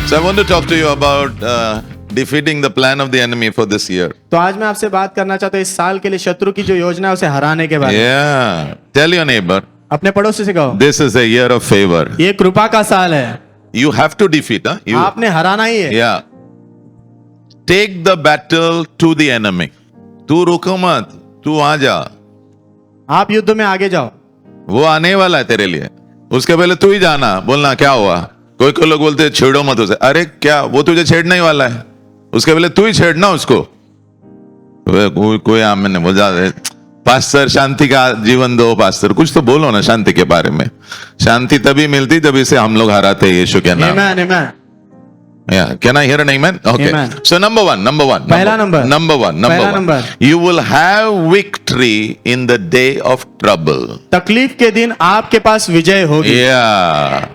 So I want to talk to you about defeating the plan of the enemy for this year. तो आज मैं आपसे बात करना चाहता हूँ इस साल के लिए शत्रु की जो योजना है उसे हराने के बारे में। Yeah. Tell your neighbor, अपने पड़ोसी से कहो this is a year of favor. ये कृपा का साल है, You have to defeat, huh? You, आपने हराना ही है। yeah. Take the battle to the enemy. तू रुको मत, तू आ जा। आप युद्ध में आगे जाओ, वो आने वाला है तेरे लिए। उसके पहले तू ही जाना, बोलना क्या हुआ। कोई लोग बोलते हैं छेड़ो मत उसे। अरे क्या, वो तुझे छेड़ने ही वाला है। उसके पहले तू ही छेड़ना उसको। कोई आमिन नहीं बोल जाते, पास्टर शांति का जीवन दो, पास्टर कुछ तो बोलो ना शांति के बारे में। शांति तभी मिलती जब इसे हम लोग हराते हैं यीशु के नाम। आमेन आमेन। Yeah, can I hear an amen? Okay. Amen. So number one. पहला number. Number one. You will have victory in the day of trouble. तकलीफ के दिन आपके पास विजय होगी। Yeah.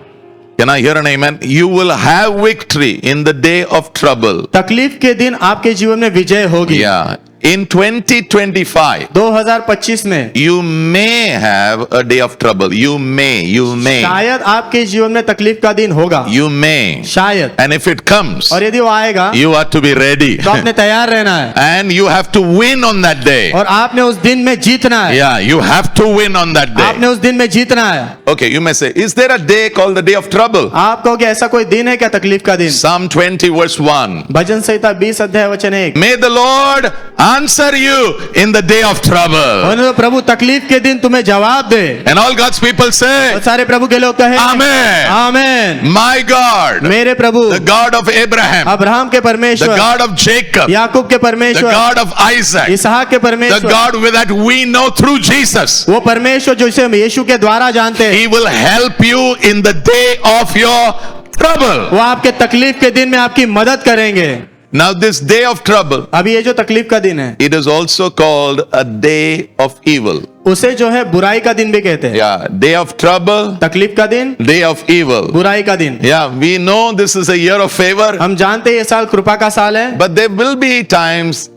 Can I hear an amen? You will have victory in the day of trouble. तकलीफ के दिन आपके जीवन में विजय होगी। Yeah. In 2025, 2025 में you may have a day of trouble. You may. शायद आपके जीवन में तकलीफ का दिन होगा। You may. शायद। And if it comes, और यदि वो आएगा, you are to be ready. तो आपने तैयार रहना है। And you have to win on that day. और आपने उस दिन में जीतना है। Yeah, you have to win on that day. आपने उस दिन में जीतना है। Okay, you may say, is there a day called the day of trouble? आप कहोगे ऐसा कोई दिन है क्या तकलीफ का दिन? Psalm 20 verse 1. भजन संहिता 20 अध्याय वचन 1। May the Lord answer you in the day of trouble. और प्रभु तकलीफ के दिन तुम्हें जवाब दे। And all God's people say, और सारे प्रभु के लोग कहे Amen. आमेन। My God, मेरे प्रभु, the God of Abraham, Abraham के the परमेश्वर, God of Jacob, याकूब के the परमेश्वर, God of Isaac, इसहाक के the परमेश्वर, God that we know through Jesus. वो परमेश्वर जो इसे यीशु के द्वारा जानते हैं, He will help you in the day of your trouble. वो आपके तकलीफ के दिन में आपकी मदद करेंगे। Now this day of trouble, अभी ये जो तकलीफ का दिन है, it is also called a day of evil. उसे जो है बुराई का दिन भी कहते हैं। Yeah, day of trouble, तकलीफ का दिन, day of evil. बुराई का दिन। Yeah, we know this is a year of favor, हम जानते हैं ये साल कृपा का साल है, but there will be times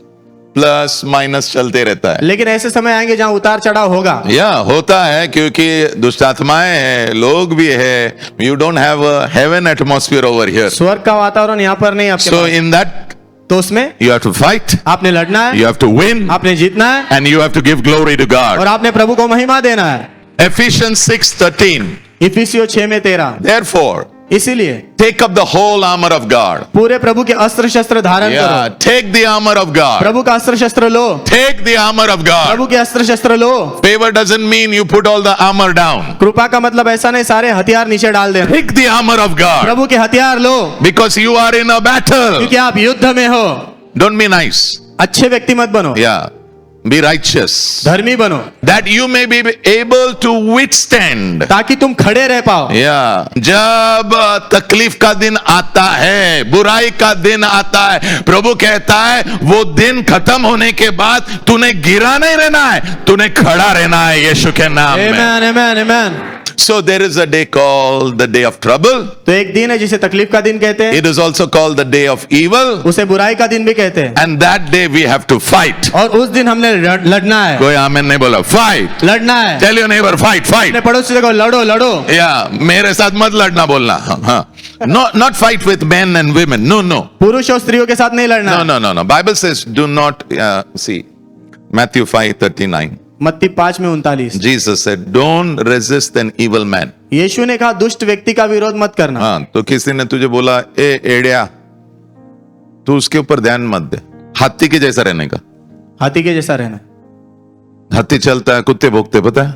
plus minus चलते रहता है। लेकिन ऐसे समय आएंगे जहाँ उतार चढ़ाव होगा। या होता है क्योंकि दुष्ट आत्माएं हैं, लोग भी है। You don't have a heaven atmosphere over here. स्वर्ग का वातावरण यहाँ पर नहीं आपके So पास। in that तो उसमें you have to fight, आपने लड़ना है, you have to win, आपने जीतना है, and you have to give glory to और God. आपने प्रभु को महिमा देना है। Ephesians 6:13. इफिसियों 6:13। Therefore, इसीलिए take up the whole armor of God. पूरे प्रभु के अस्त्र शस्त्र धारण Yeah, करो। take the armor of God. प्रभु का अस्त्र शस्त्र लो, Take the armor of God. प्रभु के अस्त्र शस्त्र लो। Favor doesn't mean you put all the armor down. कृपा का मतलब ऐसा नहीं सारे हथियार नीचे डाल देना। Take the armor of God प्रभु के हथियार लो, because you are in a battle. क्योंकि आप युद्ध में हो। Don't be nice. अच्छे व्यक्ति मत बनो, Yeah, be righteous. धर्मी बनो, That you may be able to withstand. ताकि तुम खड़े रह पाओ। Yeah, जब तकलीफ का दिन आता है, बुराई का दिन आता है, प्रभु कहता है वो दिन खत्म होने के बाद तूने गिरा नहीं रहना है, तूने खड़ा रहना है यीशु के नाम में। आमेन आमेन आमेन। So there is a day called the day of trouble. तो एक दिन है जिसे तकलीफ का दिन कहते हैं, It is also called the day of evil. उसे बुराई का दिन भी कहते हैं। And that day we have to fight. और उस दिन हमने लड़ना है, कोई आमेन नहीं बोला, fight. लड़ना है। Tell your neighbor, fight. अपने पड़ोसी से कहो लड़ो लड़ो। Yeah, मेरे साथ मत लड़ना बोलना। हाँ, not fight with men and women. No. पुरुष और स्त्रियों के साथ नहीं लड़ना। No. Bible says do not see. Matthew 5:39. मत्ती 5:39। Jesus said, don't resist an evil man. यीशु ने कहा दुष्ट व्यक्ति का विरोध मत करना। हाँ, तो किसी ने तुझे बोला ए एड़िया, तू उसके ऊपर ध्यान मत दे। हाथी के जैसा रहने का। हाथी के जैसा रहना। हाथी चलता है, कुत्ते भोगते, पता है?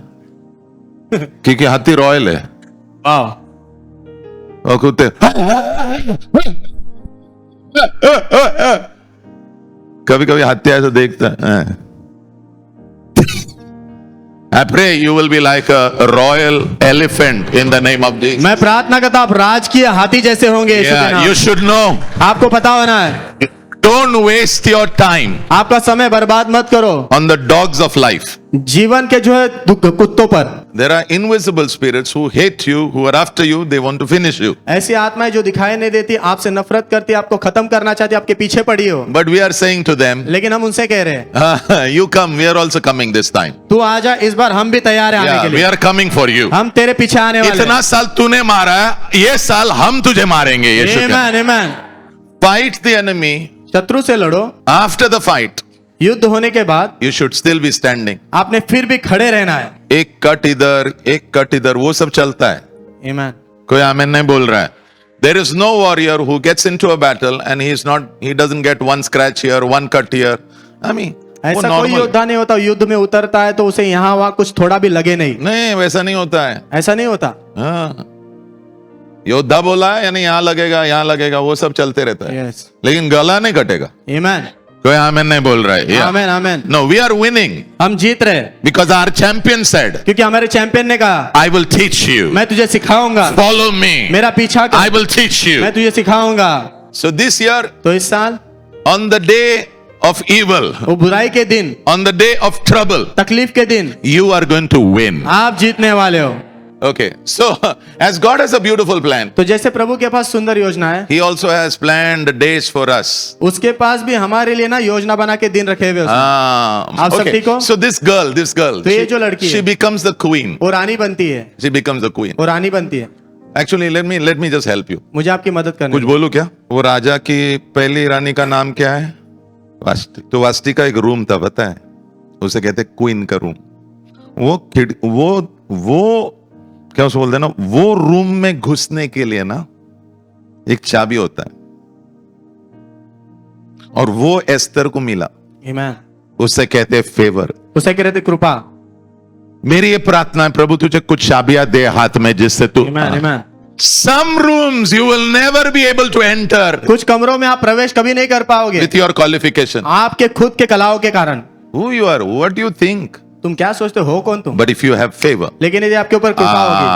क्योंकि हाथी रॉयल है वाह। और कुत्ते कभी कभी हाथी ऐसा देखता है। I pray you will be like a royal elephant in the name of Jesus. मैं प्रार्थना करता हूं आप राजकीय हाथी जैसे होंगे यीशु के Yeah, नाम। you should know. आपको पता होना है, Don't waste your time आपका समय बर्बाद मत करो on the dogs of life. जीवन के जो है कुत्तों पर। There are invisible spirits who hate you, who are after you, they want to finish you. ऐसी आत्माएं जो दिखाई नहीं देती, आपसे नफरत करती, आपको खत्म करना चाहती, आपके पीछे पड़ी हो। But we are saying to them, लेकिन हम उनसे कह रहे हैं, you come, we are also coming this time. तू आजा, इस बार हम भी तैयार हैं आने Yeah, के we लिए। are coming for you. हम तेरे पीछे आने वाले इतना साल तूने मारा है, ये साल हम तुझे मारेंगे यीशु के। आमेन आमेन। Fight the enemy. शत्रु से लड़ो। After the fight, युद्ध होने के बाद you should still be standing. आपने फिर भी खड़े रहना है। एक कट इधर, वो सब चलता है। आमेन। कोई आमीन नहीं बोल रहा है। There is no warrior who gets into a battle and he doesn't get one scratch here, one cut here. I mean, वो ऐसा कोई normal। योद्धा नहीं होता, युद्ध में उतरता है तो उसे यहाँ वहां कुछ थोड़ा भी लगे नहीं। नहीं, वैसा नहीं होता है। ऐसा नहीं होता। हाँ, योद्धा बोला है यानी यहाँ लगेगा, वो सब चलते रहता है। यस। लेकिन गला नहीं कटेगा। आमेन कोई आमीन नहीं बोल रहा है। आमेन आमेन। No, we are winning हम जीत रहे because our champion said, क्योंकि हमारे चैंपियन ने कहा, I will teach you. मैं तुझे सिखाऊंगा, Follow me. मेरा पीछा I कर, will teach you. मैं तुझे सिखाऊंगा। So this year, तो इस साल on the day of evil, वो बुराई के दिन, on the day of trouble, तकलीफ के दिन you are going to win. आप जीतने वाले हो। Okay, so as God has a beautiful plan, तो जैसे प्रभु के पास सुंदर योजना है, He also has planned days for us. उसके पास भी हमारे लिए ना योजना बना के दिन रखे हुए उसने। आप सब Okay. ठीक हो? So this girl, तो ये जो लड़की she है, becomes the queen. वो रानी बनती है, She becomes the queen. वो रानी बनती है। Actually, let me just help you. मुझे आपकी मदद करनी कुछ बोलूं क्या? वो राजा की पहली रानी का नाम क्या है? वाष्टी। तो वाष्टी का एक रूम था, पता है? उसे कहते क्वीन का रूम। वो क्या उसे बोलते हैं ना, वो रूम में घुसने के लिए ना एक चाबी होता है, और वो एस्तर को मिला। आमेन। उसे कहते फेवर। उसे कह रहे थे कृपा। मेरी ये प्रार्थना है, प्रभु तुझे कुछ चाबियां दे हाथ में, जिससे तू आमेन आमेन। some rooms you will never be able to enter कुछ कमरों में आप प्रवेश कभी नहीं कर पाओगे with your qualification. आपके खुद के कलाओं के कारण। Who you are, what do you think? तुम क्या सोचते हो कौन तुम? But if you have favor, लेकिन यदि आपके ऊपर कृपा होगी,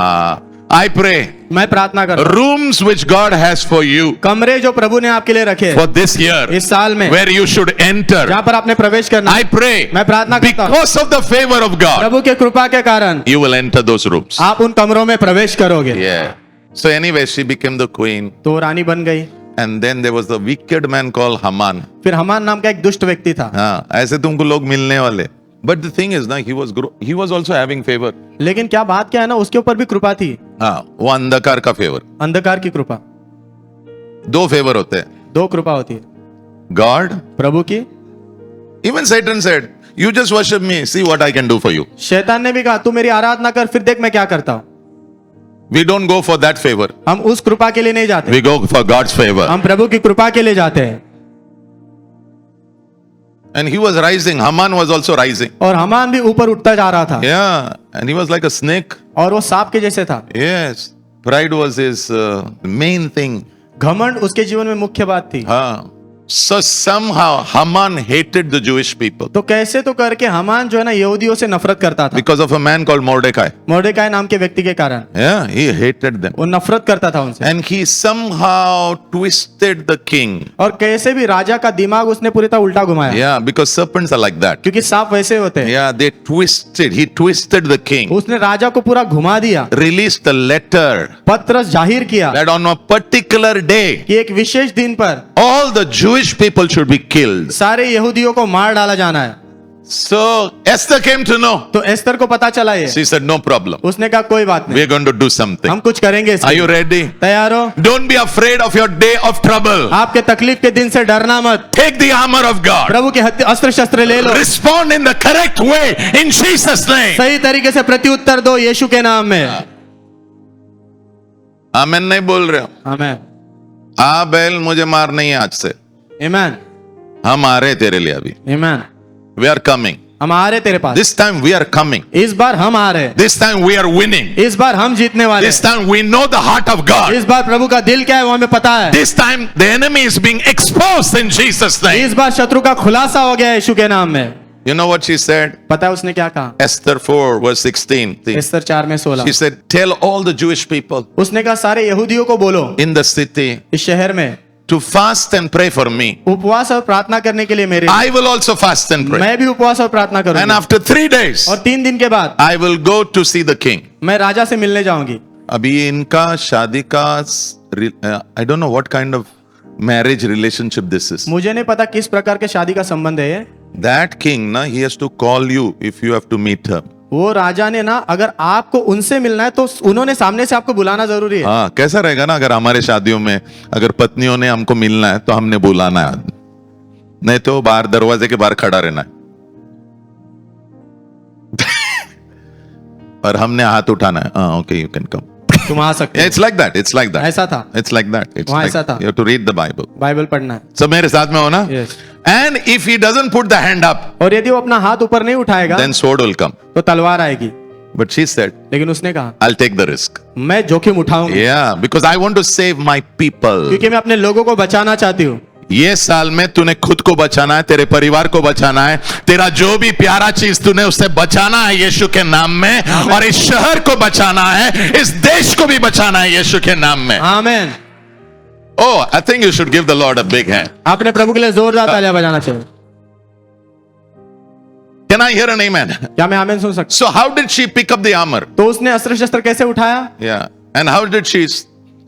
I pray, मैं प्रार्थना करता हूं, rooms which God has for you कमरे जो प्रभु ने आपके लिए रखे for this year, इस साल में, where you should enter, जहाँ पर आपने प्रवेश करना, I pray, मैं प्रार्थना करता हूं, because of the favor of God, प्रभु के कृपा के कारण you will enter those rooms. आप उन कमरों में प्रवेश करोगे। Yeah. So anyway, she became the queen, तो रानी बन गई। and then there was the wicked man called Haman. फिर हमान नाम का एक दुष्ट व्यक्ति था। हाँ, ऐसे तुमको लोग मिलने वाले। But the thing is ना, he was also having favor. लेकिन क्या बात क्या है ना, उसके ऊपर भी कृपा थी, हाँ, वो अंधकार का फेवर। अंधकार की कृपा। दो फेवर होते हैं, दो कृपा होती है, गॉड, प्रभु की। even Satan said, you just worship me, see what I can do for you. शैतान ने भी कहा तू मेरी आराधना कर, फिर देख मैं क्या करता हूँ। We don't go for that favor. हम उस कृपा के लिए नहीं जाते, We go for God's favor. हम प्रभु की कृपा के लिए जाते हैं। And he was rising. Haman was also rising. और हमान भी ऊपर उठता जा रहा था, Yeah, and he was like a snake. और वो सांप के जैसे था। Yes, pride was his main thing. घमंड उसके जीवन में मुख्य बात थी। हाँ. So somehow Haman hated the Jewish people तो कैसे तो करके हमान जो है ना यहूदियों से नफरत करता था, because of a man called Mordecai. मोर्देकाई नाम के व्यक्ति के कारण Yeah, he hated them. वो नफरत करता था उनसे। And he somehow twisted the king. और कैसे भी राजा का दिमाग उसने पूरी तरह उल्टा घुमाया, Yeah, because serpents are like that. क्योंकि सांप वैसे होते हैं। Yeah, he twisted the king. उसने राजा को पूरा घुमा दिया, Released a letter पत्र जाहिर किया that on a particular day, कि एक विशेष दिन पर all the Jewish people should be killed. सारे यहूदियों को मार डाला जाना है। So Esther came to know. तो एस्तर को पता चला ये, She said, no problem. उसने कहा कोई बात नहीं, We're going to do something. हम कुछ करेंगे इसके Are लिए। you ready? तैयार हो? Don't be afraid of your day of trouble. आपके तकलीफ के दिन से डरना मत, Take the armor of God. प्रभु के अस्त्र शस्त्र ले लो, Respond in the correct way in Jesus' name. सही तरीके से प्रत्युत्तर दो यीशु के नाम में। आमेन नहीं बोल रहे हो? आमेन बैल मुझे मार नहीं है आज से। आमेन हम आ रहे तेरे लिए अभी। आमेन। We are coming. हम आ रहे तेरे पास, This time we are coming. इस बार हम आ रहे, This time we are winning. इस बार हम जीतने वाले, This time we know the heart of God. इस बार प्रभु का दिल क्या है वो हमें पता है, This time the enemy is being exposed in Jesus' name. इस बार शत्रु का खुलासा हो गया यीशु के नाम में। You know what she said? पता है उसने क्या कहा? Esther 4 verse 16. एस्तर 4 में 16, She said, tell all the Jewish people उसने कहा सारे यहूदियों को बोलो in the city, इस शहर में to fast and pray for me. उपवास और प्रार्थना करने के लिए मेरे I will also fast and pray. मैं भी उपवास और प्रार्थना And करूंगी after 3 days, और 3 दिन के बाद I will go to see the king. मैं राजा से मिलने जाऊंगी। अभी इनका शादी का I don't know what kind of marriage relationship this is. मुझे नहीं पता किस प्रकार के शादी का संबंध है ये। That king, na, he has to call you if you have to meet her. वो राजा ने ना अगर आपको उनसे मिलना है तो उन्होंने सामने से आपको बुलाना जरूरी है। हाँ, कैसा रहेगा ना अगर हमारे शादियों में अगर पत्नियों ने हमको मिलना है तो हमने बुलाना है, नहीं तो बाहर दरवाजे के बाहर खड़ा रहना है और हमने हाथ उठाना है। हाँ, ओके, यू कैन कम। तुम आ सकते हो। It's like that. It's like that. ऐसा था। It's like that. It's वहाँ like ऐसा था। you have to read the Bible. Bible पढ़ना है। सब मेरे साथ में हो ना? Yes. And if he doesn't put the hand up, और यदि वो अपना हाथ ऊपर नहीं उठाएगा then sword will come. तो तलवार आएगी। But she said, लेकिन उसने कहा I'll take the risk. मैं जोखिम उठाऊंगी Yeah, because I want to save my people. क्योंकि मैं अपने लोगों को बचाना चाहती हूँ। ये साल में तूने खुद को बचाना है, तेरे परिवार को बचाना है, तेरा जो भी प्यारा चीज तूने उससे बचाना है यीशु के नाम में, और इस शहर को बचाना है, इस देश को भी बचाना है यीशु के नाम में। आमीन। Oh, I think you should give the Lord a big hand. आपने प्रभु के लिए जोरदार तालियां बजाना चाहिए। Can I hear an amen? क्या मैं आमीन सुन सकता So how did she pick up the armor? हूं? तो उसने अस्त्र शस्त्र कैसे उठाया Yeah. And how did she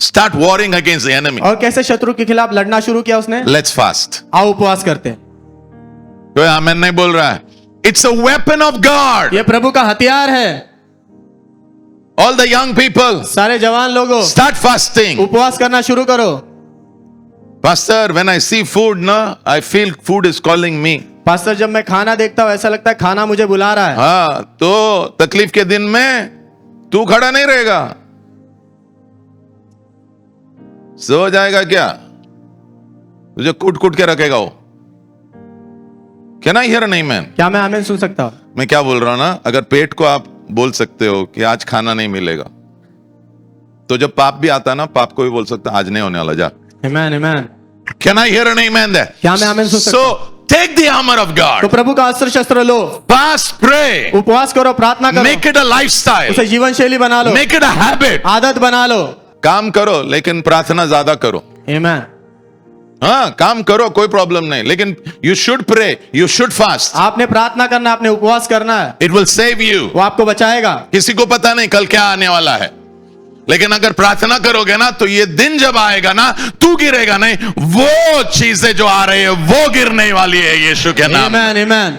start warring against the enemy? और कैसे शत्रु के खिलाफ लड़ना शुरू किया उसने? Let's fast. आओ उपवास करते हैं। कोई आमीन नहीं बोल रहा है? It's a weapon of God. ये प्रभु का हथियार है। All the young people, सारे जवान लोगों start fasting. उपवास करना शुरू करो। Pastor, when I see food, na, I feel food is calling me. Pastor, जब मैं खाना देखता हूं ऐसा लगता है खाना मुझे बुला रहा है। हाँ, तो तकलीफ के दिन में तू खड़ा नहीं रहेगा, सो जाएगा क्या? तुझे कूट कूट के रखेगा वो। Can I hear an amen? क्या मैं आमीन सुन सकता हूं? मैं क्या बोल रहा हूं ना, अगर पेट को आप बोल सकते हो कि आज खाना नहीं मिलेगा, तो जब पाप भी आता ना, पाप को भी बोल सकता आज नहीं होने वाला, जा। आमीन आमीन। Can I hear an amen there? क्या मैं आमीन सुन सकता हूं? So take the armor of तो God. प्रभु का अस्त्र शस्त्र लो, Fast, pray, उपवास करो, प्रार्थना करो, make it a lifestyle, उसे जीवन शैली बना लो, make it a habit. आदत बना लो। काम करो लेकिन प्रार्थना ज्यादा करो। आमीन। हाँ, काम करो, कोई प्रॉब्लम नहीं, लेकिन you should pray, you should fast. आपने प्रार्थना करना, आपने उपवास करना है, It will save you. वो आपको बचाएगा। किसी को पता नहीं कल क्या आने वाला है, लेकिन अगर प्रार्थना करोगे ना, तो ये दिन जब आएगा ना, तू गिरेगा नहीं, वो चीजें जो आ रही है वो गिरने वाली है यीशु के नाम में। आमीन आमीन।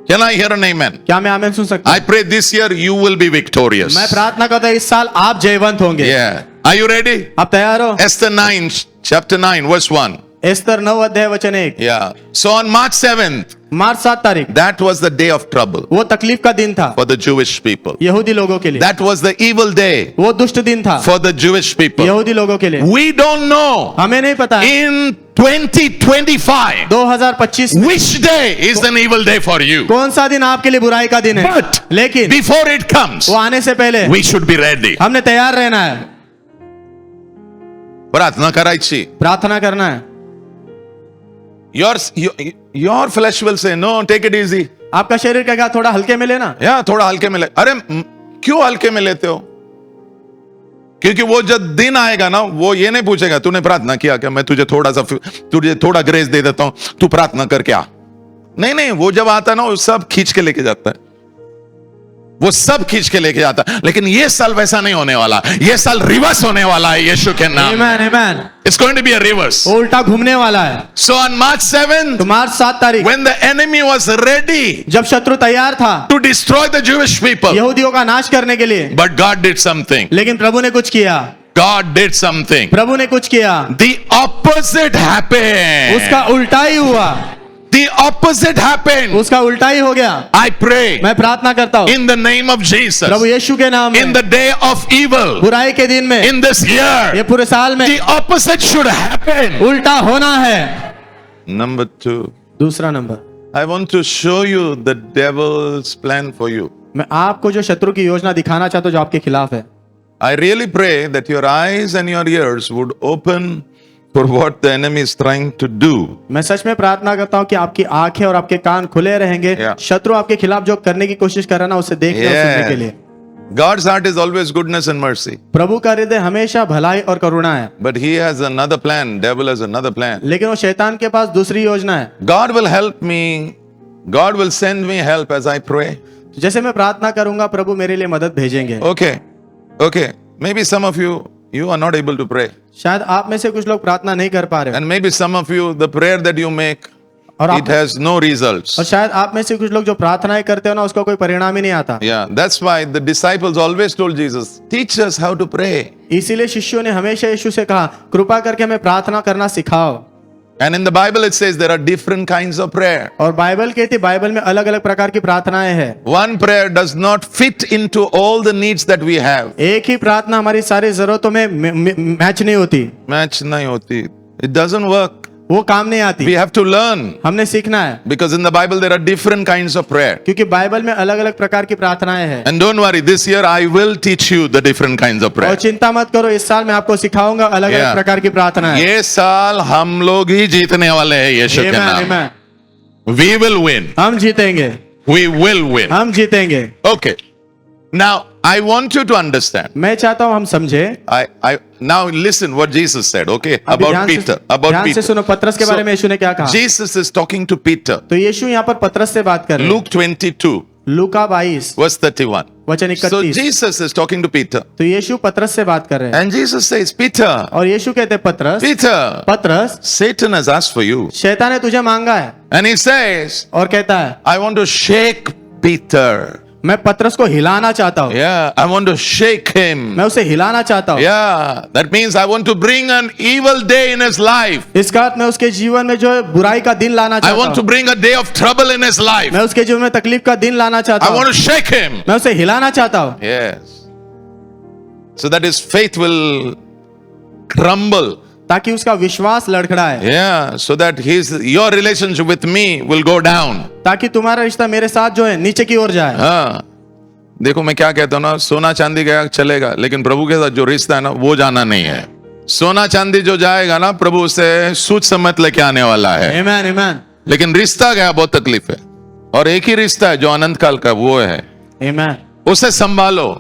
Can I hear an amen? क्या मैं आमीन सुन सकता हूं? I pray this year you will be victorious. मैं प्रार्थना करता हूं इस साल आप जयवंत होंगे। Yeah. Are you ready? आप तैयार हो? Esther 9, chapter 9, verse 1. एस्तर 9 अध्याय वचन 1। Yeah. So on March 7th, मार्च 7 तारीख that was the day of trouble वो तकलीफ का दिन था for the Jewish people. यहूदी लोगों के लिए। That was the evil day वो दुष्ट दिन था for the Jewish people. यहूदी लोगों के लिए। We don't know हमें नहीं पता है in 2025 2025 में which day is an evil day for you. कौन सा दिन आपके लिए बुराई का दिन है, But लेकिन before it comes, वो आने से पहले we should be ready. हमने तैयार रहना है, प्रार्थना करायची. प्रार्थना करना है। Your flesh will say, no, take it easy. आपका शरीर कहेगा थोड़ा हल्के में लेना। Yeah, थोड़ा हल्के में ले। अरे क्यों हल्के में लेते हो? क्योंकि वो जब दिन आएगा ना, वो ये नहीं पूछेगा तूने प्रार्थना किया क्या, मैं तुझे थोड़ा ग्रेस दे देता हूं, तू प्रार्थना कर क्या। नहीं नहीं, वो जब आता ना, वो सब खींच के लेके जाता है, वो सब खींच के लेके जाता है। लेकिन ये साल वैसा नहीं होने वाला, ये साल रिवर्स होने वाला है यीशु के नाम। आमीन आमीन। It's going to be a reverse. वो उल्टा घूमने वाला है। So on March 7th, तो मार्च 7 तारीख when the enemy was ready जब शत्रु तैयार था to destroy the Jewish people, यहूदियों का नाश करने के लिए, but God did something. लेकिन प्रभु ने कुछ किया। God did something. प्रभु ने कुछ किया, The opposite happened. उसका उल्टा ही हुआ, The opposite happened. उसका उल्टा ही हो गया। I pray मैं प्रार्थना करता हूँ in the name of Jesus, प्रभु यीशु के नाम in में, the day of evil, बुराई के दिन में, in this ये year, पूरे साल में the opposite should happen. उल्टा होना है। Number 2, दूसरा number, I want to show you the devil's plan for you. मैं आपको जो शत्रु की योजना दिखाना चाहता हूँ जो आपके खिलाफ है। I really pray that your eyes and your ears would open for what the enemy is trying to do. मैं सच में प्रार्थना करता हूँ कि आपकी आंखें और आपके कान खुले रहेंगे, Yeah. शत्रु आपके खिलाफ जो करने की कोशिश कर रहा है ना, उसे देखने और सुनने के लिए। God's heart is always goodness and mercy. प्रभु का हृदय हमेशा भलाई और करुणा है, But he has another plan. Devil has another plan. लेकिन वो शैतान के पास दूसरी योजना है। God will help me. God will send me help as I pray. जैसे मैं प्रार्थना करूंगा प्रभु मेरे लिए मदद भेजेंगे। Okay. Okay. Maybe some of you are not able to pray. शायद आप में से कुछ लोग प्रार्थना नहीं कर पा रहे हो, And maybe some of you, the prayer that you make, और it has no results. और शायद आप में से कुछ लोग जो प्रार्थनाएं करते हो ना उसका कोई परिणाम ही नहीं आता। Yeah, that's why the disciples always told Jesus, teach us how to pray. इसीलिए शिष्यों ने हमेशा यीशु से कहा कृपा करके हमें प्रार्थना करना सिखाओ। And in the Bible it says there are different kinds of prayer. और बाइबल कहती बाइबल में अलग अलग प्रकार की प्रार्थनाएं हैं। One prayer does not fit into all the needs that we have. एक ही प्रार्थना हमारी सारी जरूरतों में मैच नहीं होती, Match nahi hoti. It doesn't work. वो काम नहीं आती। We have to learn. हमने सीखना है, Because in the Bible there are different kinds of prayer. क्योंकि बाइबल में अलग अलग प्रकार की प्रार्थनाएं हैं। And don't worry, this year I will teach you the different kinds of और prayer. चिंता मत करो, इस साल मैं आपको सिखाऊंगा अलग अलग Yeah. प्रकार की प्रार्थनाएं। ये साल हम लोग ही जीतने वाले हैं यीशु के Amen, नाम। amen. We will win. हम जीतेंगे, We will win. हम जीतेंगे। Okay. Now I want you to understand. मैं चाहता हूं हम समझे। I now listen what Jesus said. Okay, अभी about ध्यान से- Peter. About ध्यान से Peter. सुनो पतरस के बारे में यीशु ने क्या कहा। Jesus is talking to Peter. तो यीशु यहाँ पर पतरस से बात कर रहे हैं। Luke 22 लूका 22 verse 31. वचन So 31। Jesus is talking to Peter. तो यीशु पतरस से बात कर रहे हैं, And Jesus says, Peter, और यीशु कहते हैं पतरस, Peter, पतरस Satan has asked for you. शैतान ने तुझे मांगा है। And he says, और कहता है I want to shake Peter. मैं पतरस को हिलाना चाहता हूँ, Yeah, I want to shake him. मैं उसे हिलाना चाहता हूँ। Yeah, that means I want to bring an evil day in his life. इसका अर्थ मैं उसके जीवन में जो है बुराई का दिन लाना I चाहता want to हूँ, bring a day of trouble in his life. मैं उसके जीवन में तकलीफ का दिन लाना चाहता I want हूँ, to shake him. मैं उसे हिलाना चाहता हूँ, Yes. So that his faith will crumble. ताकि उसका विश्वास लड़खड़ाए, Yeah. So that your relationship with me will go down. ताकि तुम्हारा रिश्ता मेरे साथ जो है नीचे की ओर जाए। हाँ. देखो मैं क्या कहता हूँ ना, सोना चांदी गया चलेगा, लेकिन प्रभु के साथ जो रिश्ता है ना वो जाना नहीं है। सोना चांदी जो जाएगा ना प्रभु उसे सूझ समझ लेके आने वाला है, आमेन आमेन लेकिन रिश्ता गया बहुत तकलीफ है। और एक ही रिश्ता है जो अनंत काल का, वो है आमेन। उसे संभालो।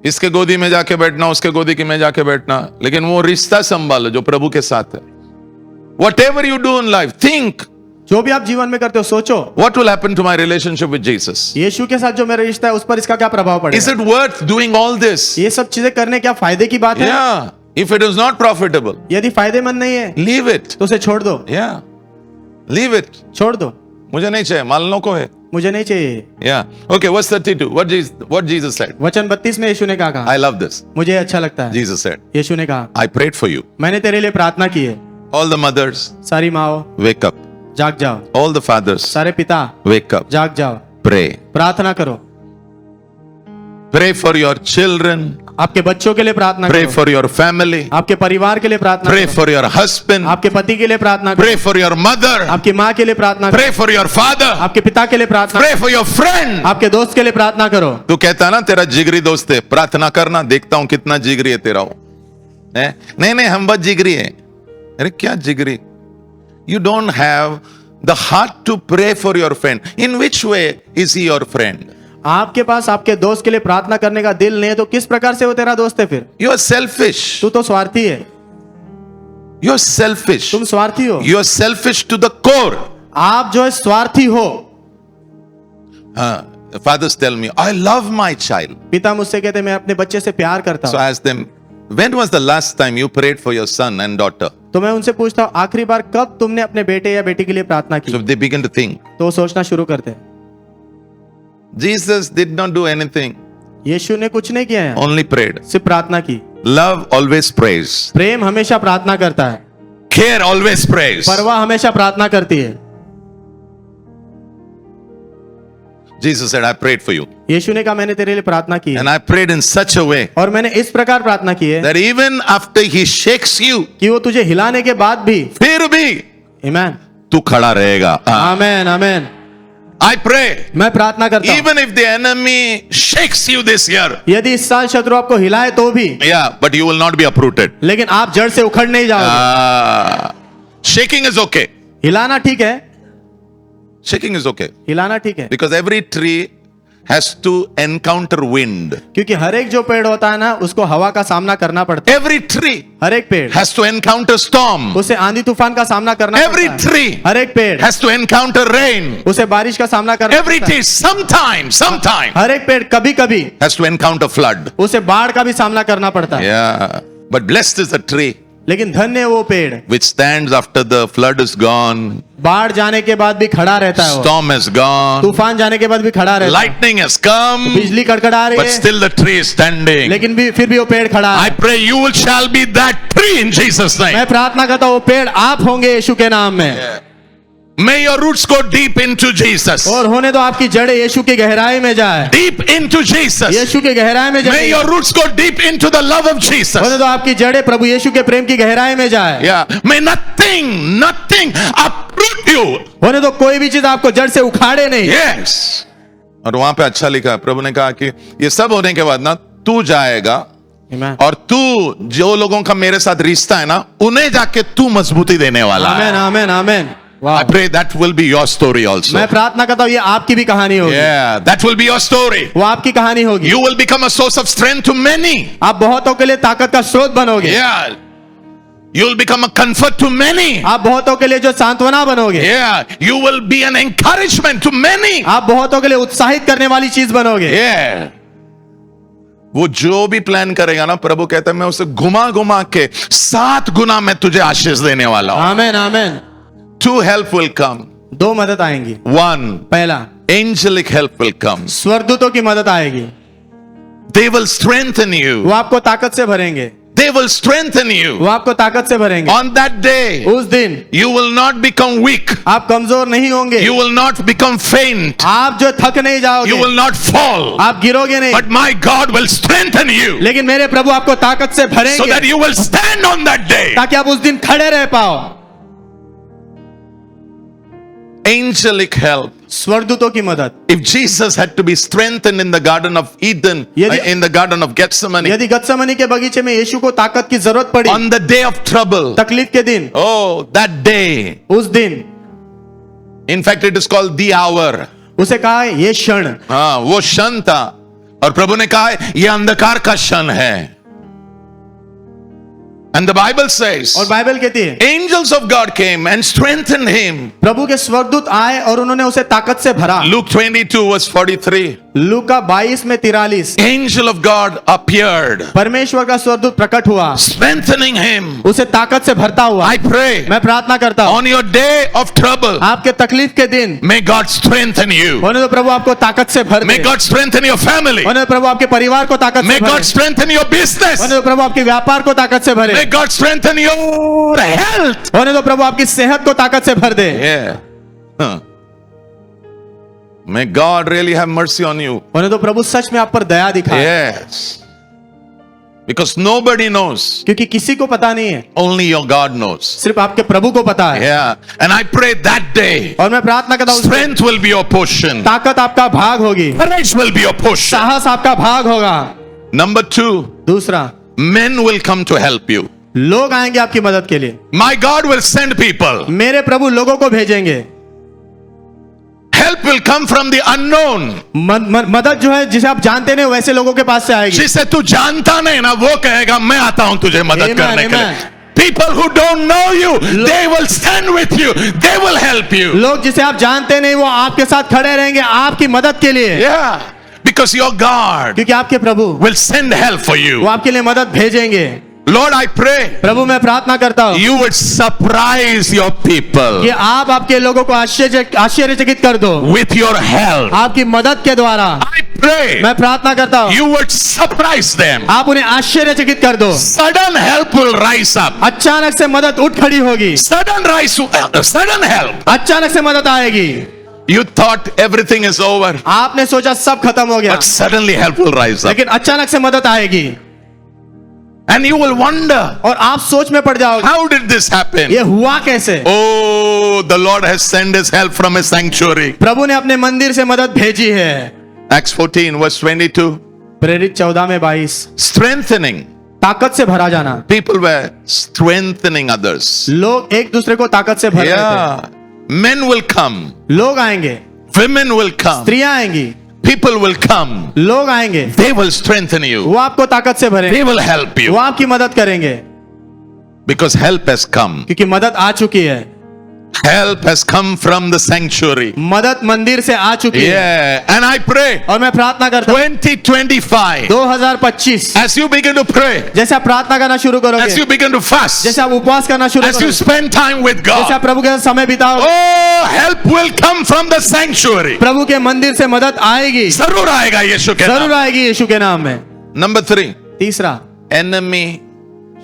इसके गोदी में जाके बैठना, उसके गोदी में जाके बैठना, लेकिन वो रिश्ता संभालो जो प्रभु के साथ है। Whatever you do in life, think, जो भी आप जीवन में करते हो सोचो what will happen to my relationship with Jesus? यीशु के साथ जो मेरा रिश्ता है उस पर इसका क्या प्रभाव Is पड़ेगा। it worth doing all this? ये सब चीजें करने क्या फायदे की बात है। Yeah. If it is not profitable, यदि फायदेमंद नहीं है leave it. तो उसे छोड़ दो, Yeah. Leave it. छोड़ दो, मुझे नहीं चाहिए, मालनों को है। मुझे नहीं चाहिए। Yeah. Okay, verse 32. What Jesus said. वचन 32 में यीशु ने क्या कहा, I love this. मुझे अच्छा लगता है। Jesus said, यीशु ने कहा I prayed for you. मैंने तेरे लिए प्रार्थना की है। All the mothers, सारी माओ wake up. जाग जाओ, All the fathers, सारे पिता wake up. जाग जाओ, Pray. प्रार्थना करो। Pray for your children. आपके बच्चों के लिए प्रार्थना Pray करो, for your family. आपके परिवार के लिए प्रार्थना Pray करो, for your husband. आपके पति के लिए प्रार्थना करो, Pray for your mother. आपकी माँ के लिए प्रार्थना करो, Pray for your father. आपके पिता के लिए प्रार्थना Pray for your friend. करो, आपके दोस्त के लिए प्रार्थना करो। तू कहता है ना तेरा जिगरी दोस्त है, प्रार्थना करना, देखता हूं कितना जिगरी है तेरा वो है? नहीं नहीं, हम बहुत जिगरी है। अरे क्या जिगरी? You don't have the heart to pray for your friend. In which way is he your friend? आपके पास आपके दोस्त के लिए प्रार्थना करने का दिल नहीं है तो किस प्रकार से वो तेरा दोस्त है फिर। You are selfish. तू तो स्वार्थी है, You are selfish. तुम स्वार्थी हो, You are selfish to the core. आप जो है स्वार्थी हो। The fathers tell me, I love my child. पिता मुझसे कहते मैं अपने बच्चे से प्यार करता So हूँ, I ask them, when was the last time you prayed for your son and daughter? तो मैं उनसे पूछता हूँ आखिरी बार कब तुमने अपने बेटे या बेटी के लिए प्रार्थना की। So they begin to think. तो वो सोचना शुरू करते हैं। Jesus did not do anything, यीशु ने कुछ नहीं किया है, only prayed. सिर्फ प्रार्थना की। Love always prays. प्रेम हमेशा प्रार्थना करता है, Care always prays. परवाह हमेशा प्रार्थना करती है। Jesus said, I prayed for you. यीशु ने कहा मैंने तेरे लिए प्रार्थना की है, And I prayed in such a way और मैंने इस प्रकार प्रार्थना की है that even after he shakes you, कि वो तुझे हिलाने के बाद भी, फिर भी आमेन तू खड़ा रहेगा. आमेन आमेन, I pray, मैं प्रार्थना करता हूँ even if the enemy shakes you this year, यदि इस साल शत्रु आपको हिलाए तो भी, yeah, but you will not be uprooted. लेकिन आप जड़ से उखड़ नहीं जाओगे। Shaking is okay. हिलाना ठीक है, Shaking is okay. हिलाना ठीक है, Because every tree has to encounter wind. क्योंकि हर एक जो पेड़ होता है ना उसको हवा का सामना करना पड़ता है। Every tree हर एक पेड़ has to encounter storm. उसे आंधी तूफान का सामना करना Every पड़ता है। tree हर एक पेड़ has to encounter rain. उसे बारिश का सामना करना Every पड़ता है। tree sometime हर एक पेड़ कभी कभी has to encounter flood. उसे बाढ़ का भी सामना करना पड़ता है। Yeah. But blessed is the tree लेकिन धन्य है वो पेड़ which stands after the flood is gone, बाढ़ जाने के बाद भी खड़ा रहता है वो। storm is gone, तूफान जाने के बाद भी खड़ा रहता है। lightning has come, बिजली कड़कड़ा रही but है still the tree is standing. लेकिन भी फिर भी वो पेड़ खड़ा I है। pray you shall be that tree in Jesus' name. मैं प्रार्थना करता हूँ वो पेड़ आप होंगे यीशु के नाम में। May your roots go deep into Jesus. और होने तो आपकी जड़ें यीशु की गहराई में जाए। Deep into Jesus. यीशु की गहराई में May जाए। your roots go deep into the love of Jesus. होने तो आपकी जड़ें प्रभु यीशु के प्रेम की गहराई में जाए। Yeah. May nothing uproot you. होने तो कोई भी चीज आपको जड़ से उखाड़े नहीं। Yes. और वहां पे अच्छा लिखा है, प्रभु ने कहा कि ये सब होने के बाद ना तू जाएगा आमीन और तू जो लोगों का मेरे साथ रिश्ता है ना उन्हें जाके तू मजबूती देने वाला है। आमीन आमीन। I pray that will be your story also. मैं प्रार्थना करता हूँ ये आपकी भी कहानी होगी। Yeah, that will be your story. वो आपकी कहानी होगी। You will become a source of strength to many. आप बहुतों के लिए ताकत का स्रोत बनोगे। Yeah. You will become a comfort to many. आप बहुतों के लिए जो सांत्वना बनोगे। Yeah. You will be an encouragement to many. आप बहुतों के लिए उत्साहित करने वाली चीज बनोगे। Yeah. वो जो भी प्लान करेगा ना प्रभु कहता है मैं उसे घुमा घुमा के 7 गुना मैं तुझे आशीष देने वाला हूं। आमीन आमीन। 2 help will come. 2 मदद आएंगी। 1 पहला angelic help will come. स्वर्गदूतों की मदद आएगी। They will strengthen वो you. आपको ताकत से भरेंगे। They will strengthen you. वो आपको ताकत से भरेंगे। On that day, उस दिन you will not become weak. आप कमजोर नहीं होंगे। You will not become faint. आप जो थक नहीं जाओगे। You will not fall. आप गिरोगे नहीं। But my God will strengthen you लेकिन मेरे प्रभु आपको ताकत से so भरेंगे that you will stand on that day. ताकि आप उस दिन खड़े रह पाओ। Angelic help. स्वर्गदूतों की मदद। If Jesus had to be strengthened in the Garden of Eden, in the Garden of Gethsemane, यदि गत्समनी के बगीचे में यीशु को ताकत की जरूरत पड़ी on the day of trouble, तकलीफ के दिन, oh, that day, उस दिन in fact, it is called the hour. उसे कहा ये क्षण, हाँ, वो क्षण था और प्रभु ने कहा ये अंधकार का क्षण है। And the Bible says, और बाइबल कहती है angels of God came and strengthened him. प्रभु के स्वर्गदूत आए और उन्होंने उसे ताकत से भरा। Luke 22 verse 43. लूका 22 में 43 Angel of God appeared, परमेश्वर का स्वर्गदूत प्रकट हुआ, strengthening him. उसे ताकत से भरता हुआ। I pray, मैं प्रार्थना करता हूँ on your day of trouble, आपके तकलीफ के दिन may God strengthen you. होने तो प्रभु आपको ताकत से भर दे। May God strengthen your family. होने तो प्रभु आपके परिवार को ताकत May से भरे। God strengthen your business. होने तो प्रभु आपके व्यापार को ताकत से भरे। May God strengthen your health. होने तो प्रभु आपकी सेहत को ताकत से भर दे। Yeah. Huh. May God really have mercy on you. होने तो प्रभु सच में आप पर दया दिखाए। Yes. Because nobody knows. क्योंकि किसी को पता नहीं है, Only your God knows. सिर्फ आपके प्रभु को पता है। Yeah. And I pray that day, और मैं प्रार्थना करता हूँ strength will be your portion. ताकत आपका भाग होगी, Courage will be your portion. साहस आपका भाग होगा। Number 2, दूसरा, men will come to help you. लोग आएंगे आपकी मदद के लिए। My God will send people. मेरे प्रभु लोगों को भेजेंगे। Help will come from the unknown. मदद जो है जिसे आप जानते नहीं वैसे लोगों के पास से आएगी। जिसे तू जानता नहीं ना वो कहेगा मैं आता हूं तुझे मदद Amen, करने के लिए। amen. People who don't know you, they will stand with you. They will help you. लोग जिसे आप जानते नहीं वो आपके साथ खड़े रहेंगे आपकी मदद के लिए। Yeah. Because your God क्योंकि आपके प्रभु will send help for वो you. आपके लिए मदद भेजेंगे। Lord, I pray प्रभु मैं प्रार्थना करता हूँ you would surprise your people कि आप आपके लोगों को आश्चर्यचकित कर दो with your help. आपकी मदद के द्वारा। I pray मैं प्रार्थना करता हूँ you would surprise them. आप उन्हें आश्चर्यचकित कर दो। Sudden help will rise up. अचानक से मदद उठ खड़ी होगी। Sudden help. अचानक से मदद आएगी। You thought everything is over, आपने सोचा सब खत्म हो गया, but suddenly help will rise up. लेकिन अचानक से मदद आएगी And you will wonder, और आप सोच में पड़ जाओगे how did this happen? ये हुआ कैसे। Oh, the Lord has sent his help from his sanctuary. प्रभु ने अपने मंदिर से मदद भेजी है। Acts 14 verse 22. प्रेरित 14 में 22 Strengthening. ताकत से भरा जाना। People were strengthening others. लोग एक दूसरे को ताकत से भर रहे थे। Yeah. Men will come. लोग आएंगे, Women will come. स्त्रियां आएंगी, People people will come. लोग आएंगे, They will strengthen you. वो आपको ताकत से भरेंगे, They will help you. वो आपकी मदद करेंगे, Because help has come. क्योंकि मदद आ चुकी है। Help has come from the sanctuary. मदद मंदिर से आ चुकी है। Yeah. And I pray और मैं प्रार्थना करता हूँ 2025, 2025 as you begin to pray, जैसे आप प्रार्थना करना शुरू as करोगे, you begin to fast, जैसे आप उपवास करना शुरू as you करोगे, spend time with जैसे God, आप प्रभु के साथ समय बिताओगे, oh, help will come from the sanctuary. प्रभु के मंदिर से मदद आएगी, जरूर आएगा यीशु के जरूर नाम. आएगी यीशु के नाम में। Number 3, तीसरा, enemy.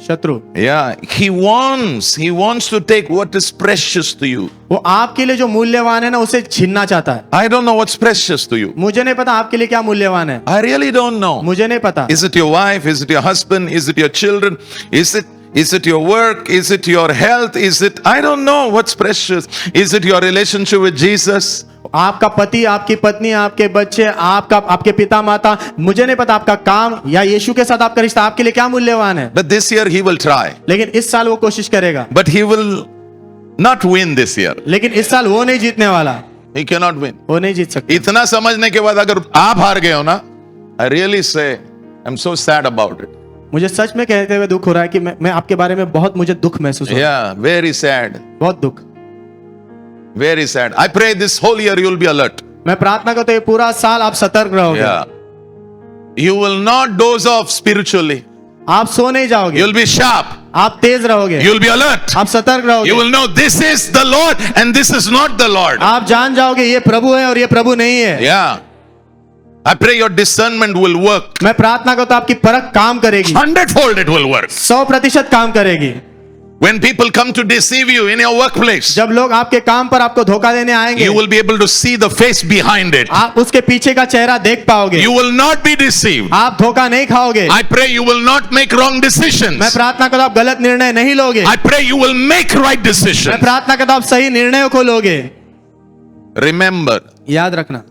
शत्रु, Yeah, he wants to take what is precious to you. वो आपके लिए जो मूल्यवान है ना उसे छीनना चाहता है। I don't know what's precious to you. मुझे नहीं पता आपके लिए क्या मूल्यवान है, I really don't know. मुझे नहीं पता। Is it your wife? Is it your husband? Is it your children? Is it your work? Is it your health? Is it, I don't know what's precious. Is it your relationship with Jesus? आपका पति, आपकी पत्नी, आपके बच्चे, आपके पिता माता, मुझे नहीं पता आपका काम या यीशु के साथ आपका रिश्ता आपके लिए क्या मूल्यवान है। But this year he will try. लेकिन इस साल वो कोशिश करेगा, But he will not win this year. लेकिन इस साल वो नहीं जीतने वाला, He cannot win. वो नहीं जीत सकता। इतना समझने के बाद अगर आप हार गए हो ना, I really say I'm so sad about it. मुझे सच में कहते हुए दुख हो रहा है कि मैं आपके बारे में बहुत मुझे दुख महसूस हो रहा है, Yeah, very sad. बहुत दुख। Very sad. I pray this whole year you will be alert. मैं प्रार्थना करता हूं ये पूरा साल आप सतर्क रहोगे, Yeah. You will not doze off spiritually. आप सो नहीं जाओगे, You'll be sharp. आप तेज रहोगे, You'll be alert. आप सतर्क रहोगे, You will know this is the Lord and this is not the Lord. आप जान जाओगे ये प्रभु है और ये प्रभु नहीं है। Yeah. I pray your discernment will work. मैं प्रार्थना करता हूं आपकी परख काम करेगी, 100-fold it will work. 100% काम करेगी। When people come to deceive you in your workplace, जब लोग आपके काम पर आपको धोखा देने आएंगे, you will be able to see the face behind it. आप उसके पीछे का चेहरा देख पाओगे, You will not be deceived. आप धोखा नहीं खाओगे। I pray you will not make wrong मैं decisions. प्रार्थना करता हूं आप गलत निर्णय नहीं लोगे, I pray you will make right मैं decisions. प्रार्थना करता हूं आप सही निर्णयों को लोगे। Remember, याद रखना,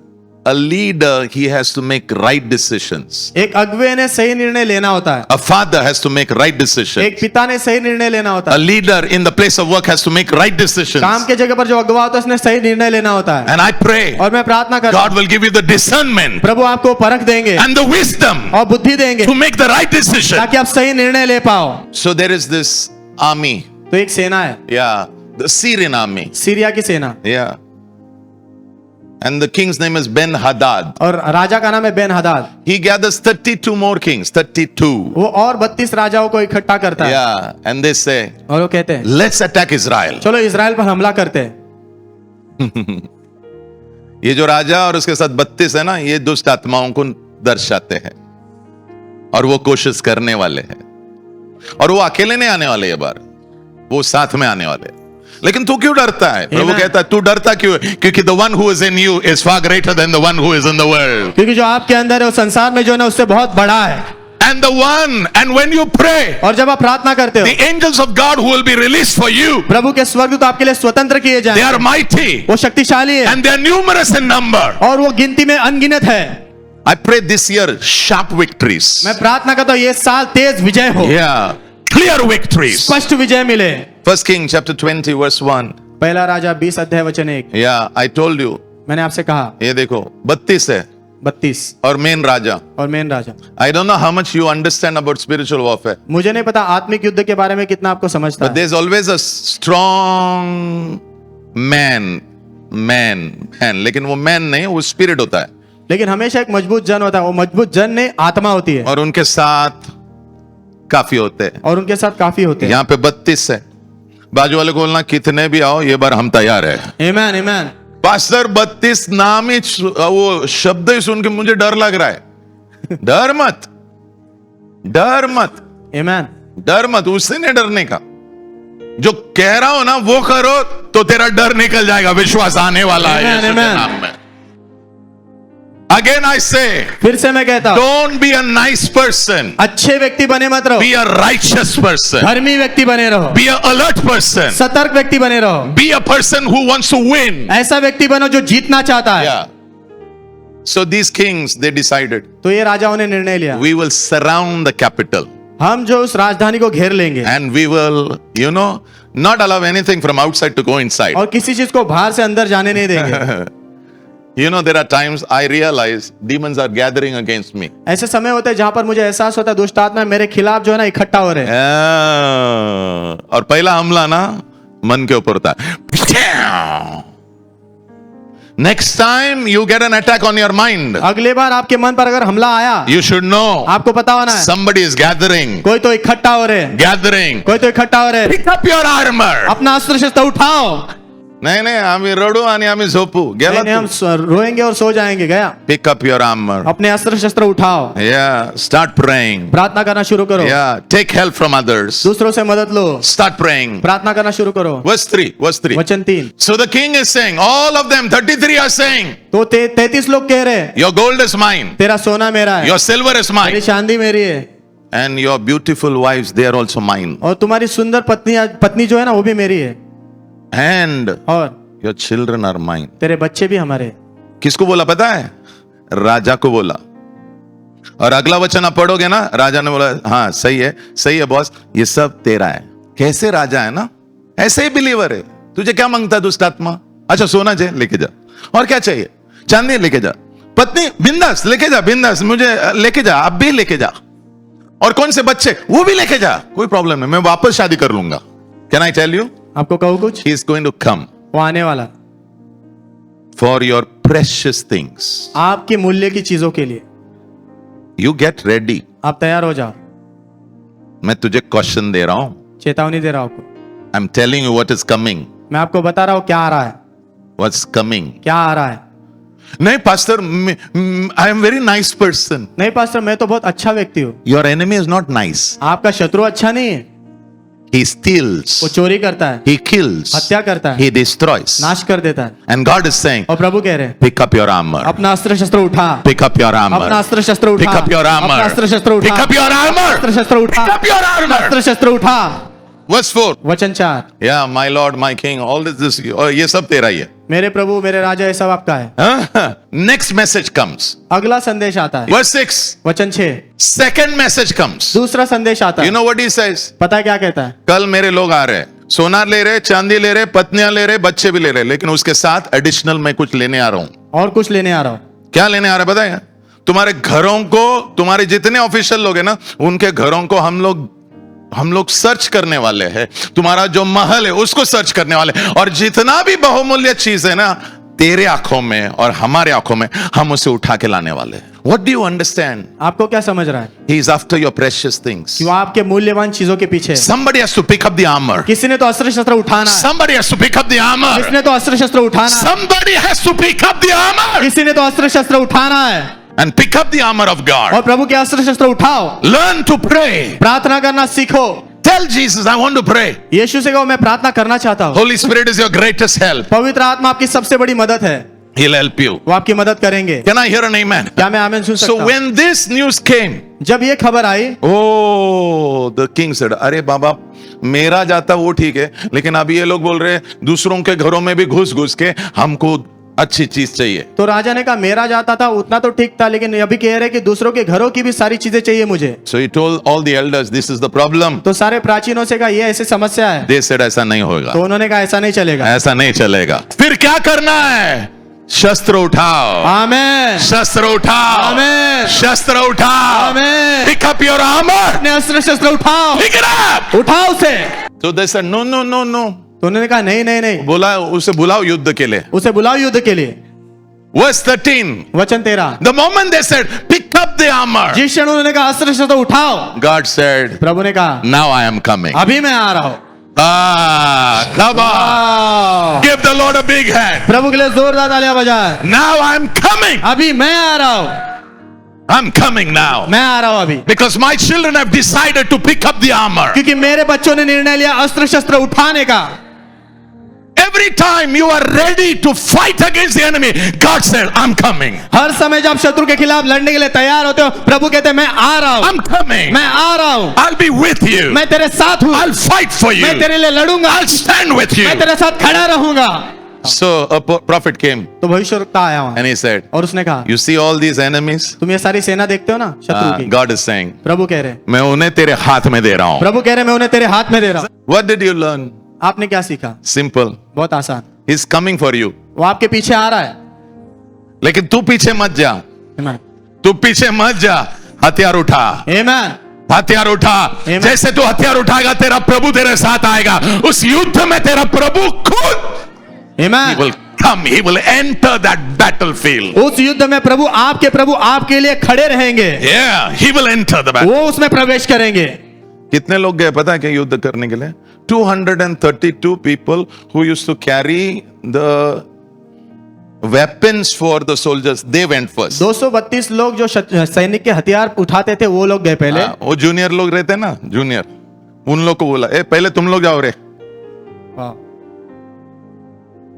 a leader, he has to make right decisions. एक अगुवे ने सही निर्णय लेना होता है, A father has to make right decisions. एक पिता ने सही निर्णय लेना होता A है, leader in the place of work has to make right decisions. काम के जगह पर जो अगुवा होता है उसने सही निर्णय लेना होता है। And I pray और मैं प्रार्थना करता God हूं will give you the discernment प्रभु आपको परख देंगे and the wisdom और बुद्धि देंगे to make the right decision. ताकि आप सही निर्णय ले पाओ। So there is this army. तो एक सेना है, Yeah. The Syrian army. Syria की सेना, Yeah. And the king's name is Ben Hadad. और राजा का नाम है Ben हदाद। He gathers 32 more kings. 32. वो और 32 राजाओं को इकट्ठा करता है Yeah. And they say, और वो कहते हैं let's attack Israel. चलो इजराइल पर हमला करते हैं। ये जो राजा और उसके साथ 32 है ना, ये दुष्ट आत्माओं को दर्शाते हैं और वो कोशिश करने वाले हैं, और वो अकेले नहीं आने वाले, ये बार वो साथ में आने वाले। लेकिन तू क्यों डरता है? प्रभु Amen. कहता है तू डरता क्यों है? क्योंकि the one who is in you is far greater than the one who is in the world. क्योंकि जो आपके अंदर है वो संसार में जो है ना उससे बहुत बड़ा है। And when you pray, और जब आप प्रार्थना करते हो, the angels of God who will be released for you, प्रभु के स्वर्गदूत आपके लिए स्वतंत्र किए they जाएंगे, are mighty वो शक्तिशाली है and they are numerous in number. और वो गिनती में अनगिनत है। I pray this year sharp victories. मैं प्रार्थना करता हूँ ये साल तेज विजय हो, Yeah, clear victories. स्पष्ट विजय मिले। 1 King chapter 20 verse 1. पहला राजा 20 अध्याय वचन 1। Yeah, I told you. मैंने आपसे कहा ये देखो 32 है 32 और मेन राजा. और main Raja. I don't know how much you understand about spiritual warfare. मुझे नहीं पता आत्मिक युद्ध के बारे में कितना आपको समझता But है, there's always a strong man. लेकिन वो man नहीं, वो spirit होता है लेकिन हमेशा एक मजबूत जन होता है, वो मजबूत जन नहीं आत्मा होती है और उनके साथ काफी होते हैं. और उनके साथ काफी होते हैं। यहाँ पे 32 है. बाजू वाले को बोलना कितने भी आओ ये बार हम तैयार है. आमेन आमेन। पास्टर 32 नाम ही वो शब्द ही सुन के मुझे डर लग रहा है. डर मत आमेन। डर मत, उससे नहीं डरने का. जो कह रहा हो ना वो करो तो तेरा डर निकल जाएगा. विश्वास आने वाला है Amen, यीशु के amen. नाम में. Again I say, फिर से मैं कहता हूँ don't be a nice person. अच्छे व्यक्ति बने मत रहो, Be a righteous person. धर्मी व्यक्ति बने रहो, Be an alert person. सतर्क व्यक्ति बने रहो, Be a person who wants to win. ऐसा व्यक्ति बनो जो जीतना चाहता है। Yeah. So these kings, they decided, तो ये राजाओं ने निर्णय लिया, we will surround the capital हम जो उस राजधानी को घेर लेंगे and we will, not allow anything from outside to go inside. और किसी चीज को बाहर से अंदर जाने नहीं देंगे। You know, there are times I realize demons are gathering against me. ऐसे समय होते हैं जहां पर मुझे एहसास होता है दुष्ट आत्मा मेरे खिलाफ जो है ना इकट्ठा हो रहे हैं। और पहला हमला ना मन के ऊपर होता है। Next time you get an attack on your mind, अगले बार आपके मन पर अगर हमला आया, you should know आपको पता होना है somebody is gathering. कोई तो इकट्ठा हो रहे हैं, Gathering. कोई तो इकट्ठा हो रहे हैं। Pick up your armor. अपना अस्त्र शस्त्र उठाओ। नहीं आम्ही रडू आणि आम्ही झोपू गेला नहीं, हम रोएंगे और सो जाएंगे। गया पिक अप योर आर्मर अपने अस्त्र शस्त्र उठाओ। स्टार्ट प्रेइंग प्रार्थना करना शुरू करो। टेक हेल्प फ्रॉम अदर्स दूसरों से मदद लो। स्टार्ट प्रेइंग प्रार्थना करना शुरू करो। वर्स 3 वचन 3। So the king is saying, all of them 33 are saying, तो 33 लोग कह रहे हैं, your gold is mine, तेरा सोना मेरा है, your silver is मेरी mine, चांदी मेरी है, and your beautiful wives, they are also mine, और तुम्हारी सुंदर पत्नी जो है ना वो भी मेरी है, and और your children are mine. तेरे बच्चे भी हमारे। किसको बोला पता है? राजा को बोला। और अगला वचन आप पढ़ोगे ना, राजा ने बोला हाँ सही है बॉस, ये सब तेरा है। कैसे राजा है ना, ऐसे ही बिलीवर है। तुझे क्या मांगता है दुष्ट आत्मा? अच्छा सोना चाहिए, लेके जा। और क्या चाहिए? चांदी लेके जा। पत्नी बिंदास लेके जा, बिंदास मुझे लेके जा, अब भी लेके जा। और कौन से बच्चे, वो भी लेके जा, कोई प्रॉब्लम नहीं, मैं वापस शादी कर लूंगा। Can I tell you? आपको कहूँ कुछ? He is going to come, वो आने वाला फॉर योर प्रेशियस थिंग्स। आपकी मूल्य की चीजों के लिए। You get ready. आप तैयार हो जाओ। मैं तुझे क्वेश्चन दे रहा हूं, चेतावनी दे रहा हूं आपको। I am telling you what is coming. मैं आपको बता रहा हूं क्या आ रहा है। What's coming? क्या आ रहा है? नहीं pastor, I am very nice person. नहीं पास्टर, मैं तो बहुत अच्छा व्यक्ति हूँ। Your enemy is not nice. आपका शत्रु अच्छा नहीं है। He steals, वो चोरी करता है, he kills, हत्या करता है, he destroys. नाश कर देता है। And God is saying, और प्रभु कह रहे हैं, pick up your armor. अपना अस्त्र शस्त्र उठा। Pick up your armor. अपना अस्त्र शस्त्र उठा। Pick up your armor. अपना अस्त्र शस्त्र उठा। Pick up your armor. अस्त्र शस्त्र उठा। Pick up your armor. अस्त्र शस्त्र उठा। Verse 4. वचन 4। Yeah, my Lord, my King, all this, ये सब तेरा ही है। मेरे प्रभु मेरे राजा ये सब आपका है। Next message comes. अगला संदेश आता है। Verse 6. वचन 6। Second message comes. दूसरा संदेश आता है। You know what he says? पता है क्या कहता है? कल मेरे लोग आ रहे हैं, सोना ले रहे, चांदी ले रहे, पत्नियां ले रहे, बच्चे भी ले रहे, लेकिन उसके साथ एडिशनल मैं कुछ लेने आ रहा हूं। और कुछ लेने आ रहा हूं। क्या लेने आ रहा है बताएगा? तुम्हारे घरों को, तुम्हारे जितने ऑफिशियल लोग हैं ना, उनके घरों को हम लोग सर्च करने वाले हैं। तुम्हारा जो महल है उसको सर्च करने वाले, और जितना भी बहुमूल्य चीज है ना तेरे आंखों में और हमारे आंखों में, हम उसे उठा के लाने वाले हैं। What do you understand? आपको क्या समझ रहा है? He is after your precious things. कि वो आपके मूल्यवान चीजों के पीछे है। Somebody has to pick up the armor. किसी ने तो अस्त्र शस्त्र उठाना है। Somebody has to pick up the armor. किसी ने तो अस्त्र शस्त्र उठाना है। Somebody has to pick up the armor. किसी ने तो अस्त्र शस्त्र उठाना है। And pick up the armor of God. और प्रभु के अस्त्र शस्त्र उठाओ। Learn to pray. प्रार्थना करना सीखो। Tell Jesus, I want to pray. यीशु से कहो मैं प्रार्थना करना चाहता हूँ। Holy Spirit is your greatest help. पवित्र आत्मा आपकी सबसे बड़ी मदद है। He'll help you. वो आपकी मदद करेंगे। Can I hear an amen? क्या मैं आमीन सुन So सकता हूँ? when this news came, जब ये खबर आई, oh, the king said, अरे बाबा मेरा जाता वो ठीक है, लेकिन अभी ये लोग बोल रहे हैं दूसरों के घरों में भी घुस के हमको अच्छी चीज चाहिए। तो राजा ने कहा मेरा जाता था उतना तो ठीक था, लेकिन अभी कह रहे कि दूसरों के घरों की भी सारी चीजें चाहिए मुझे। So he told all the elders, this is the problem. तो सारे प्राचीनों से कहा ये ऐसी समस्या है। They said ऐसा नहीं होगा, तो उन्होंने कहा ऐसा नहीं चलेगा। ऐसा नहीं चलेगा। फिर क्या करना है? शस्त्र उठाओ। आमेन। शस्त्र उठाओ। आमेन। शस्त्र उठाओ। आमेन। Pick up your armor. अपने अस्त्र शस्त्र उठाओ। Pick it up. उठाओ उसे। So they said no. तो उन्होंने कहा नहीं नहीं नहीं, बोला उसे बुलाओ युद्ध के लिए। उसे बुलाओ युद्ध के लिए। Verse 13. वचन 13। The moment they said, pick up the armor, जिस क्षण उन्होंने कहा अस्त्र शस्त्र उठाओ, God said, प्रभु ने कहा now I am coming. अभी मैं आ रहा हूँ। Come on. Give the Lord a big hand. प्रभु के लिए जोरदार तालियां बजाए। Now I am coming. अभी मैं आ रहा हूँ। I'm coming now. मैं आ रहा हूँ अभी। Because my children have decided to pick up the armor. क्योंकि मेरे बच्चों ने निर्णय लिया अस्त्र शस्त्र उठाने का। Every time you are ready to fight against the enemy, God said, I'm coming. हर समय जब शत्रु के खिलाफ लड़ने के लिए तैयार होते हो, प्रभु कहते हैं मैं आ रहा हूँ। I'm coming. मैं आ रहा हूँ। I'll be with you. मैं तेरे साथ हूँ। I'll fight for you. मैं तेरे लिए लड़ूंगा। I'll stand with you. मैं तेरे साथ खड़ा रहूंगा। So a prophet came तो भविष्यवक्ता आया वहाँ and he said, और उसने कहा you see all these enemies? तुम ये सारी सेना देखते हो ना शत्रु की। God is saying, प्रभु कह रहे मैं उन्हें तेरे हाथ में दे रहा हूं। प्रभु कह रहे मैं उन्हें तेरे हाथ में दे रहा हूँ। What did you learn? आपने क्या सीखा? Simple. बहुत आसान। He's coming for you. वो आपके पीछे आ रहा है। लेकिन तू पीछे मत जा, Amen. तू पीछे मत जा, हथियार उठा, Amen. हथियार उठा। Amen. जैसे तू हथियार उठाएगा तेरा प्रभु तेरे साथ आएगा, उस युद्ध में तेरा प्रभु खुद he Amen. will come, he will enter that battlefield. उस युद्ध में प्रभु आपके लिए खड़े रहेंगे, Yeah, he will enter the battle. वो उसमें प्रवेश करेंगे। कितने लोग गए पता है क्या युद्ध करने के लिए? 232 people who used to carry the weapons for the soldiers, they went first. 232 लोग जो सैनिक के हथियार उठाते थे वो लोग गए पहले। हाँ, वो जूनियर लोग रहते ना, जूनियर, उन लोग को बोला ए पहले तुम लोग जाओ रे।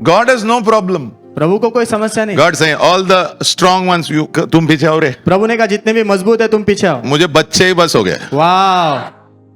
God has no problem. प्रभु को कोई समस्या नहीं। God saying all the strong ones you तुम पीछे आओ रे। प्रभु ने कहा जितने भी मजबूत है तुम पीछे आओ। मुझे बच्चे ही बस हो गए, वाह,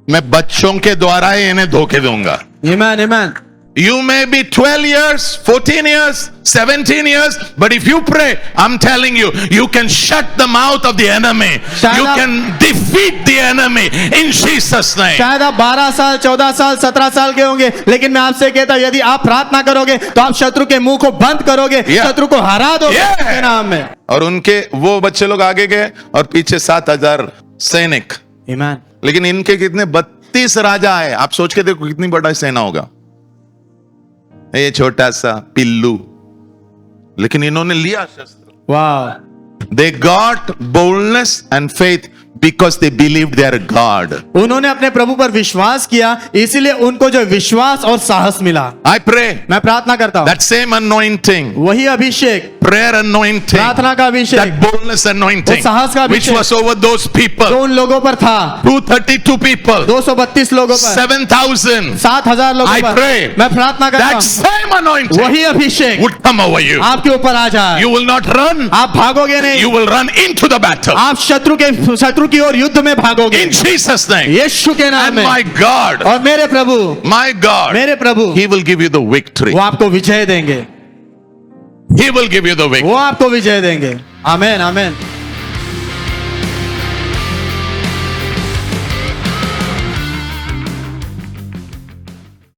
मैं बच्चों के द्वारा ही इन्हें धोखे दूंगा। Amen, amen. You may be 12 years, 14 years, 17 years, but if you pray, I'm telling you, you can shut the mouth of the enemy. You can defeat the enemy in Jesus' name. शायद आप 12 साल, 14 साल, 17 साल के होंगे, लेकिन मैं आपसे कहता हूं यदि आप प्रार्थना करोगे तो आप शत्रु के मुंह को बंद करोगे, शत्रु को हरा दोगे उसके नाम में। और उनके वो बच्चे लोग आगे गए और पीछे 7,000 सैनिक। Amen. लेकिन इनके कितने 32 राजा आए। आप सोच के देखो कितनी बड़ा सेना होगा, ये छोटा सा पिल्लू, लेकिन इन्होंने लिया शस्त्र। वाह, They got boldness and faith because they believed their God. उन्होंने अपने प्रभु पर विश्वास किया, इसीलिए उनको जो विश्वास और साहस मिला। I pray मैं प्रार्थना करता हूँ that same anointing, वही अभिषेक, prayer anointing, प्रार्थना का अभिषेक, that boldness anointing, वो साहस का which Abhishek was over those people, जो उन लोगों पर था, 232 people, 232 लोगों पर, 7,000, 7,000 लोगों I पर, pray मैं प्रार्थना करता that हूँ same anointing वही अभिषेक would come over you. आपके ऊपर आ जाए। You will not run, आप भागोगे नहीं, you will run into the battle. आप शत्रु की ओर युद्ध में भागोगे In Jesus' name. यीशु के नाम And में। my God, और मेरे प्रभु, my God, मेरे प्रभु, He will give you the victory. वो आपको विजय देंगे, He will give you the victory. वो आपको विजय देंगे। आमेन, आमेन।